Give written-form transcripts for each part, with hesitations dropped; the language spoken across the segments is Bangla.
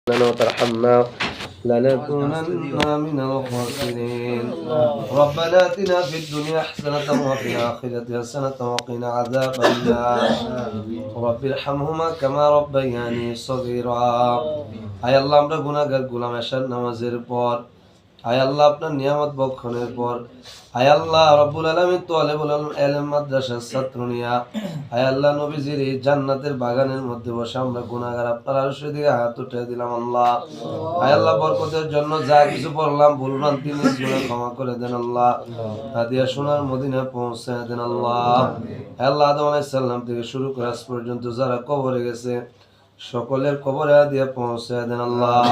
لنا وترحمنا لنكونن من الخاسرين. ربنا آتنا في الدنيا حسنة وفي الآخرة حسنة وقنا عذاب النار. رب ارحمهما كما ربياني صغيرا. আয় আল্লাহ, আমরা গুনাহগার গোলাম এশার নামাজের পর, আয় আল্লাহ আপনার নিয়ামত বক্ষণের পর, আয় আল্লাহ রব্বুল আলামিন তালেবুল ইলম মাদ্রাসার ছাত্র নিয়া, আয় আল্লাহ নবীজির এই জান্নাতের বাগানের মধ্যে বসে আমরা গুনাহগার আপনার আরশের দিকে হাত উঠিয়ে দিলাম। আল্লাহ, আয় আল্লাহ বরকতের জন্য যা কিছু পড়লাম ভুলভ্রান্তি নিষ্গুণে ক্ষমা করে দেন আল্লাহ। হাদিয়া সোনার মদিনায় পৌঁছায় দেন আল্লাহ। আয় আল্লাহ আদম আলাইহিস সালাম থেকে শুরু করে আজ পর্যন্ত যারা কবরে গেছে সকলের কবরে হাদিয়া পৌঁছায় দেন আল্লাহ।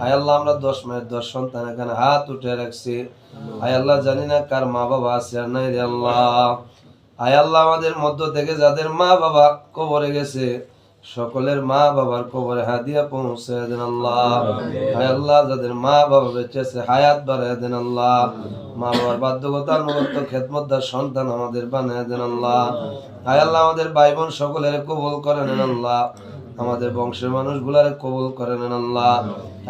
আয় আল্লাহ আমরা 10 মায়ের 10 সন্তান এখানে হাত উঠে রাখছি। আয় আল্লাহ জানি না কার মা বাবা আছে আর নাই রে আল্লাহ। আয় আল্লাহ আমাদের মধ্য থেকে যাদের মা বাবা কবরে গেছে সকলের মা বাবার কবরে হাদিয়া পৌঁছায় দেন আল্লাহ। আয় আল্লাহ যাদের মা বাবা বেঁচে আছে হায়াত বাড়ায় দেন আল্লাহ। মা বাবার বাধ্যকতার মুক্ত খেদমতদার সন্তান আমাদের বানায় দেন আল্লাহ। আয় আল্লাহ আমাদের ভাই বোন সকলের কবুল করে নেন আল্লাহ। আমাদের বংশের মানুষগুলারে কবুল করে নেন আল্লাহ।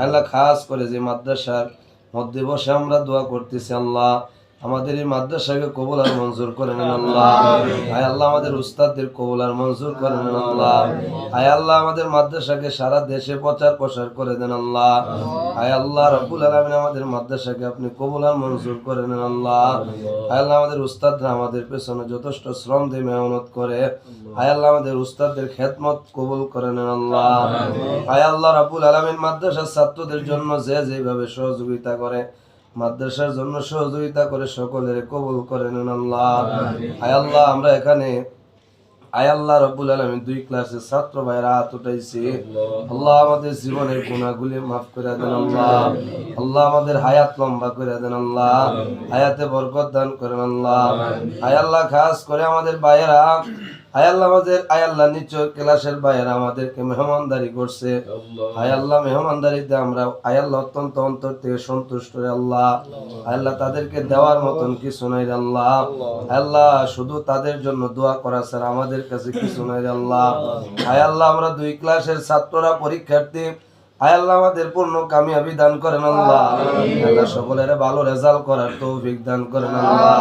আল্লাহ খাস করে যে মাদ্রাসার মধ্যে বসে আমরা দোয়া করতেছি আল্লাহ, আমাদের এই মাদ্রাসাকে কবুল আর মঞ্জুর করে নেন আল্লাহ। আয় আল্লাহ আমাদের উস্তাদদের কবুল আর মঞ্জুর করে নেন আল্লাহ। আয় আল্লাহ আমাদের মাদ্রাসাকে সারা দেশে প্রচার প্রসার করে দেন আল্লাহ। আয় আল্লাহ রব্বুল আলামিন আমাদের মাদ্রাসাকে আপনি কবুল আর মঞ্জুর করে নেন আল্লাহ। আয় আল্লাহ আমাদের উস্তাদরা আমাদের পেছনে যথেষ্ট শ্রম দিয়ে মেহনত করে, আয় আল্লাহ আমাদের উস্তাদদের খেদমত কবুল করে নেন আল্লাহ। আয় আল্লাহ রব্বুল আলামিন মাদ্রাসার ছাত্রদের জন্য যে যেভাবে সহযোগিতা করে, মাদ্রাসার জন্য সহযোগিতা করে সকলের কবুল করে নেন আল্লাহ। আয় আল্লাহ আমরা এখানে আয় আল্লাহ রব্বুল আলামিন 2 ক্লাসের ছাত্র ভাইরা হাত উঠাইছি। আল্লাহ আমাদের জীবনের গুনাহগুলি মাফ করে দেন আল্লাহ। আল্লাহ আমাদের হায়াত লম্বা করে দেন আল্লাহ। হায়াতে বরকত দান করেন আল্লাহ। আয় আল্লাহ খাস করে আমাদের ভাইয়েরা, আয় আল্লাহ আমাদের আয় আল্লাহ নিচু ক্লাসের ভাইয়েরা আমাদেরকে মেহমানদারি করছে। আয় আল্লাহ মেহমানদারিতে আমরা আয় আল্লাহ অত্যন্ত অন্তর থেকে সন্তুষ্ট রে আল্লাহ। আয় আল্লাহ তাদেরকে দেওয়ার মতন কিছু নাই রে আল্লাহ। আয় আল্লাহ শুধু তাদের জন্য দোয়া করা ছাড়া আমাদের কাছে কিছু নাই রে আল্লাহ। আয় আল্লাহ আমরা 2 ক্লাসের ছাত্ররা পরীক্ষার্থী, আয় আল্লাহ আমাদের পূর্ণ কামিয়াবি দান করেন আল্লাহ। আল্লাহ সকলের ভালো রেজাল্ট করার তৌফিক দান করেন আল্লাহ।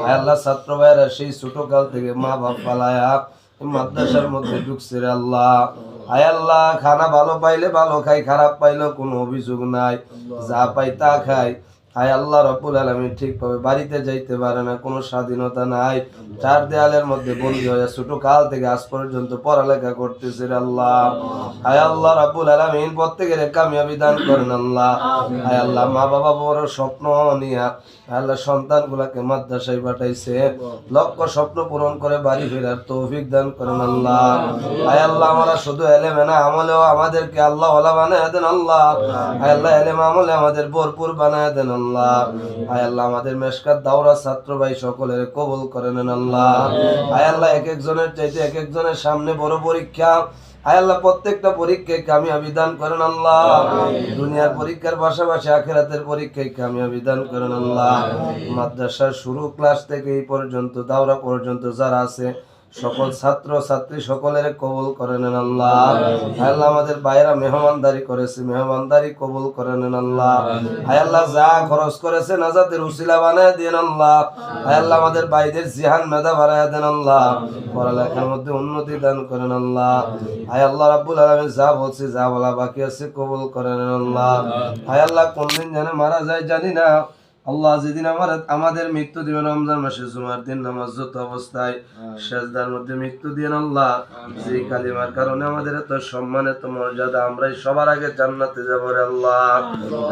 আয় আল্লাহ ছাত্র ভাইরা সেই ছোট কাল থেকে মা বাপ পালায়া মাদ্রাসার মধ্যে ঢুকছে রে আল্লাহ। আয় আল্লাহ খানা ভালো পাইলে ভালো খাই, খারাপ পাইলেও কোনো অভিযোগ নাই, যা পাই তা খাই। আয় আল্লাহ রব্বুল আলামিন ঠিকভাবে বাড়িতে যাইতে পারে না, কোনো স্বাধীনতা নাই, 4 দেয়ালের মধ্যে বন্দী হয়ে ছোট কাল থেকে আজ পর্যন্ত পড়ালেখা করতেছে রে আল্লাহ। আয় আল্লাহ রব্বুল আলামিন প্রত্যেকের কামিয়াবি দান করেন আল্লাহ। আয় আল্লাহ মা বাবা বড় স্বপ্ন নিয়া আল্লাহ সন্তানগুলাকে মাদ্রাসায় পাঠাইছে, লক্ষ স্বপ্ন পূরণ করে বাড়ি ফেরার তৌফিক দান করেন আল্লাহ। আয় আল্লাহ আমরা শুধু এলেমে না আমলেও আমাদেরকে আল্লাহ ওয়ালা বানায় দেন আল্লাহ। আয় আল্লাহ এলেম আমলে আমাদের ভরপুর বানায় দেন আল্লাহ। আয় আল্লাহ আমাদের মেশকাত দাওরা ছাত্র ভাই সকলের কবুল করে নেন আল্লাহ। আয় আল্লাহ এক একজনের চাইতে এক একজনের সামনে বড় পরীক্ষা, আয় আল্লাহ প্রত্যেকটা পরীক্ষায় কামিয়াবি দান করেন আল্লাহ। দুনিয়ার পরীক্ষার পাশাপাশি আখিরাতের পরীক্ষায় কামিয়াবি দান করেন আল্লাহ। মাদ্রাসার শুরু ক্লাস থেকে এই পর্যন্ত দাওরা পর্যন্ত যারা আছে সকল ছাত্র ছাত্রী সকলের কবুল করে নেন আল্লাহ। আল্লাহ আমাদের ভাইরা মেহমানদারি করেছে, মেহমানদারি কবুল করে নেন আল্লাহ। আয় আল্লাহ যা খরচ করেছে নাজাতের উসিলা বানায় দেন আল্লাহ। আয় আল্লাহ আমাদের ভাইদের জিহান মেধা বাড়ায় দেন আল্লাহ। পড়ালেখার মধ্যে উন্নতি দান করেন আল্লাহ। আয় আল্লাহ রাব্বুল আলামিন যা বলছে যা বলা বাকি আছে কবুল করে নেন আল্লাহ। আয় আল্লাহ কোন দিন জানে মারা যায় জানি না আল্লাহ, যেদিন আমাদের মৃত্যু দিবেন রমজান মাসে জুমার দিন নামাজরত অবস্থায় সেজদার মধ্যে মৃত্যু দিন আল্লাহ। যে কালিমার কারণে আমাদের এত সম্মান এত মর্যাদা, আমরাই সবার আগে জান্নাতে যাব রে আল্লাহ।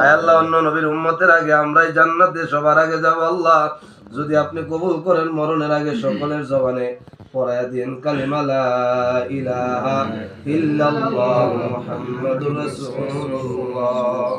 আয় আল্লাহ অন্য নবীর উম্মতের আগে আমরাই জান্নাতে সবার আগে যাব আল্লাহ। যদি আপনি কবুল করেন মরণের আগে সকলের জবানে পড়ায়া দিন কালিমা লা ইলাহা ইল্লাল্লাহ মুহাম্মাদুর রাসূলুল্লাহ।